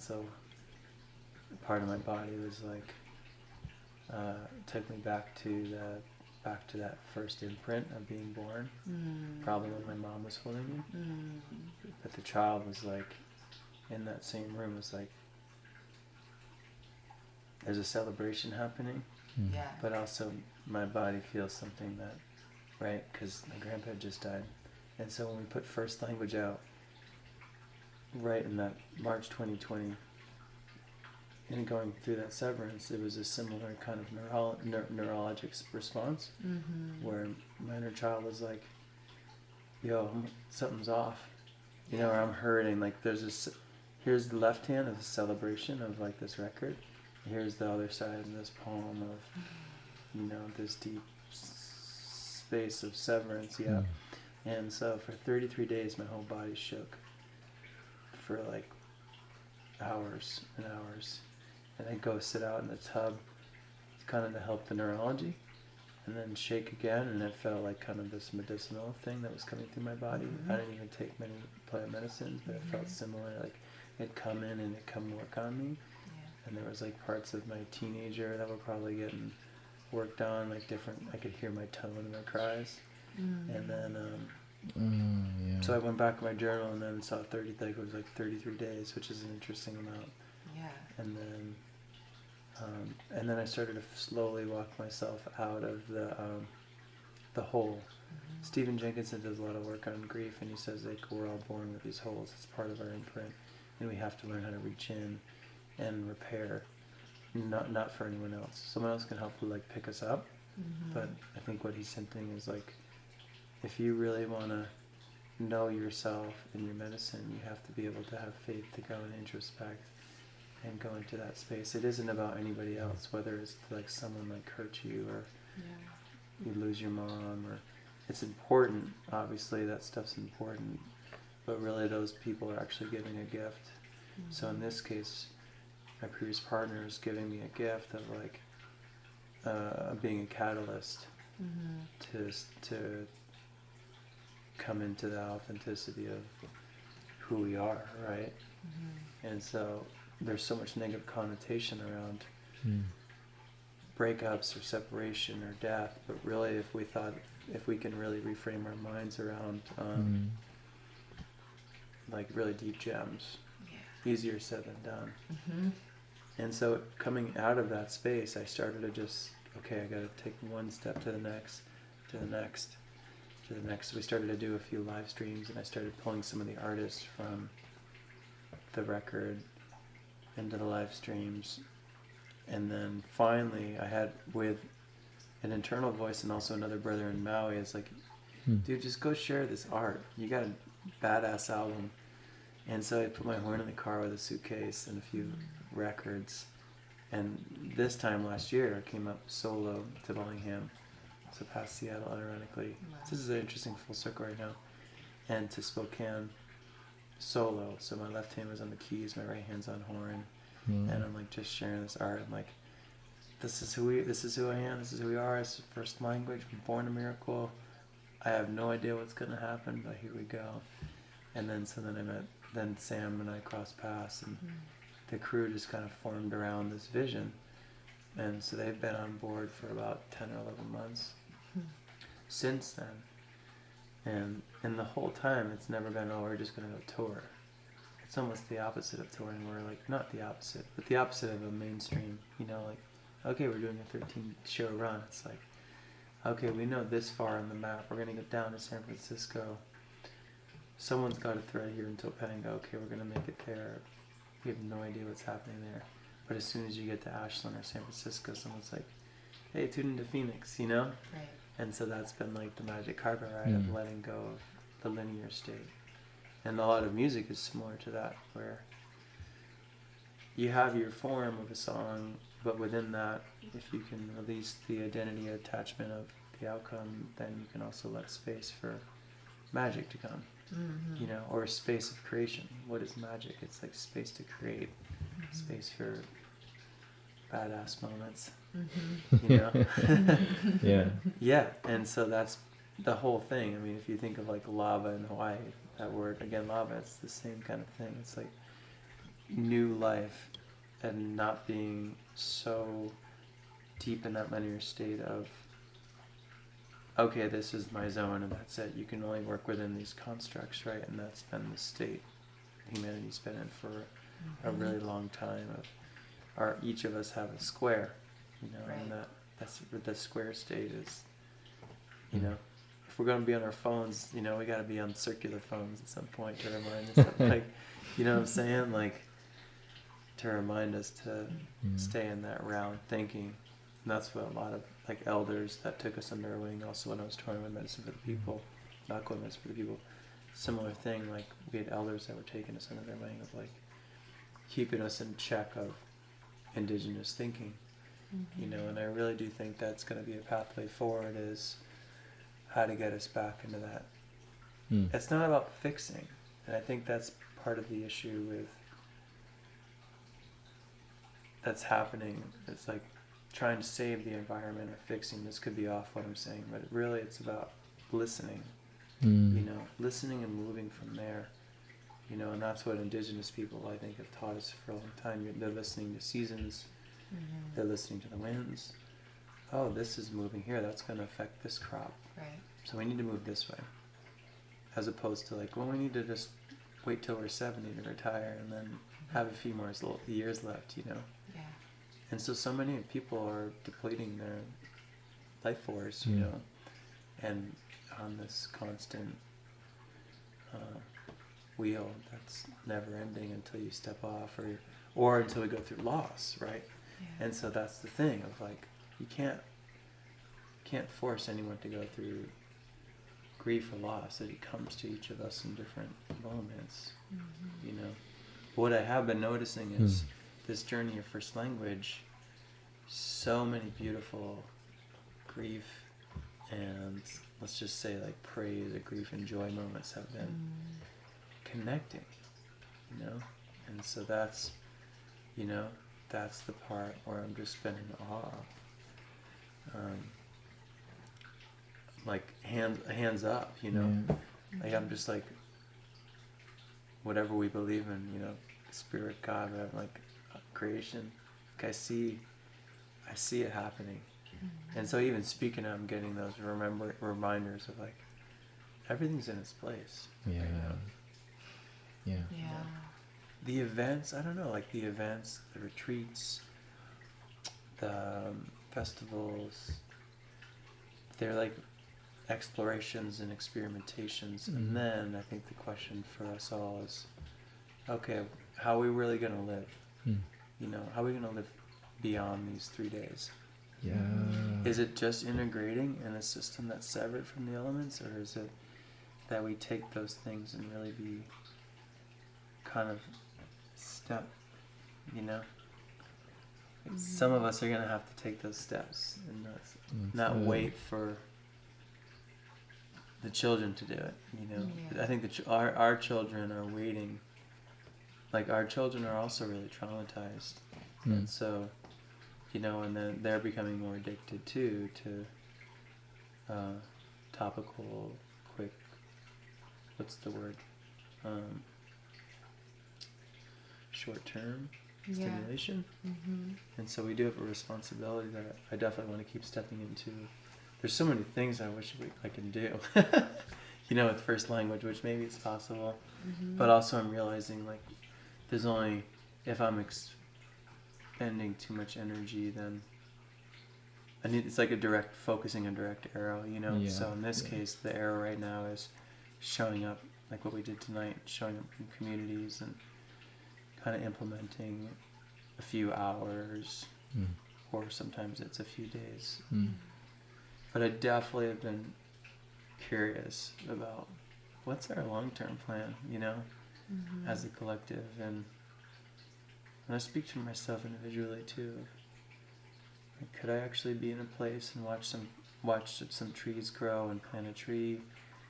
so part of my body was like, took me back to that first imprint of being born, probably when my mom was holding me. But the child was like, in that same room, was like, there's a celebration happening, but also my body feels something that, right, because my grandpa had just died. And so when we put First Language out, right in that March 2020, and going through that severance, it was a similar kind of neurologic response, where my inner child was like, yo, something's off, you know, or I'm hurting, like there's this, here's the left hand of the celebration of like this record, here's the other side of this poem of, you know, this deep space of severance, and so for 33 days my whole body shook for like hours and hours, and I'd go sit out in the tub kind of to help the neurology, and then shake again, and it felt like kind of this medicinal thing that was coming through my body. I didn't even take many plant medicines, but it felt similar, like it'd come in and it'd come work on me. And there was like parts of my teenager that were probably getting worked on, like different, I could hear my tone in my cries. And then so I went back to my journal and then saw 30, like it was like 33 days, which is an interesting amount. And then I started to slowly walk myself out of the hole. Stephen Jenkinson does a lot of work on grief, and he says like we're all born with these holes. It's part of our imprint, and we have to learn how to reach in and repair. Not for anyone else. Someone else can help to like pick us up, but I think what he's hinting is like, if you really want to know yourself and your medicine, you have to be able to have faith to go and introspect and go into that space. It isn't about anybody else, whether it's like someone like hurt you or you lose your mom, or it's important, obviously that stuff's important, but really those people are actually giving a gift. So in this case, my previous partner is giving me a gift of like being a catalyst to come into the authenticity of who we are, right? And so there's so much negative connotation around breakups or separation or death, but really if we can really reframe our minds around like really deep gems, easier said than done. And so coming out of that space, I started to just, okay, I gotta take one step to the next, to the next, to the next. So we started to do a few live streams, and I started pulling some of the artists from the record into the live streams. And then finally I had, with an internal voice and also another brother in Maui, is like, dude, just go share this art. You got a badass album. And so I put my horn in the car with a suitcase and a few records. And this time last year I came up solo to Bellingham, so past Seattle, ironically. This is an interesting full circle right now. And to Spokane, solo. So my left hand was on the keys, my right hand's on horn, and I'm like just sharing this art. I'm like, this is who I am, this is who we are. It's the First Language. We're born a miracle. I have no idea what's gonna happen, but here we go. And then then Sam and I crossed paths, and the crew just kind of formed around this vision. And so they've been on board for about 10 or 11 months since then. And the whole time it's never been, oh, we're just going to go tour. It's almost the opposite of touring. We're like, not the opposite, but the opposite of a mainstream, you know, like, okay, we're doing a 13 show run. It's like, okay, we know this far on the map. We're going to get down to San Francisco. Someone's got a thread here in Topanga. Okay, we're going to make it there. We have no idea what's happening there. But as soon as you get to Ashland or San Francisco, someone's like, hey, tune into Phoenix, you know? Right. And so that's been like the magic carpet ride of letting go of the linear state. And a lot of music is similar to that, where you have your form of a song, but within that, if you can release the identity attachment of the outcome, then you can also let space for magic to come, you know, or a space of creation. What is magic? It's like space to create, space for badass moments, you know? Yeah, and so that's the whole thing. I mean, if you think of like lava in Hawaii, that word, again, lava, it's the same kind of thing. It's like new life and not being so deep in that linear state of, okay, this is my zone and that's it. You can only work within these constructs, right? And that's been the state humanity's been in for a really long time. Each of us have a square, right. And that's the square state is, if we're going to be on our phones, we got to be on circular phones at some point to remind us of, like, you know what I'm saying? Like, to remind us to stay in that round thinking. And that's what a lot of, like, elders that took us under our wing, also when I was touring with Medicine for the People, not going Medicine for the People, similar thing, like, we had elders that were taking us under their wing of, like, keeping us in check of indigenous thinking, and I really do think that's going to be a pathway forward, is how to get us back into that. It's not about fixing, and I think that's part of the issue with that's happening. It's like trying to save the environment or fixing. This could be off what I'm saying, but really it's about listening, listening and moving from there, and that's what indigenous people, I think, have taught us for a long time. They're listening to seasons, they're listening to the winds. Oh, this is moving here, that's going to affect this crop. Right. So we need to move this way. As opposed to, like, well, we need to just wait till we're 70 to retire and then have a few more years left, Yeah. And so many people are depleting their life force, and on this constant wheel that's never ending until you step off, or until we go through loss, right? Yeah. And so that's the thing of, like, you can't force anyone to go through grief or loss. It comes to each of us in different moments, What I have been noticing is this journey of first language, so many beautiful grief and, let's just say, like, praise or grief and joy moments have been connecting, and so that's, that's the part where I'm just been in awe of. Like, hands up, like, I'm just like, whatever we believe in, spirit, God, whatever, like, creation, like, I see it happening. And so even speaking, I'm getting those reminders of, like, everything's in its place. Yeah. Right now. Yeah. The events, I don't know, like, the events, the retreats, the festivals, they're like explorations and experimentations. And then I think the question for us all is, okay, how are we really going to live? How are we going to live beyond these 3 days? Yeah. Is it just integrating in a system that's severed from the elements, or is it that we take those things and really be kind of step, Some of us are going to have to take those steps and not wait for the children to do it, I think that our children are waiting. Like, our children are also really traumatized, and so, and then they're becoming more addicted too to topical, quick, what's the word, short-term stimulation. And so we do have a responsibility that I definitely want to keep stepping into. There's so many things I wish I can do, with first language, which maybe it's possible, but also I'm realizing, like, there's only, if I'm expending too much energy, then it's like focusing a direct arrow, Yeah. So in this case, the arrow right now is showing up, like what we did tonight, showing up in communities and kind of implementing a few hours, or sometimes it's a few days. But I definitely have been curious about what's our long-term plan, as a collective. And I speak to myself individually too. Like, could I actually be in a place and watch some trees grow and plant a tree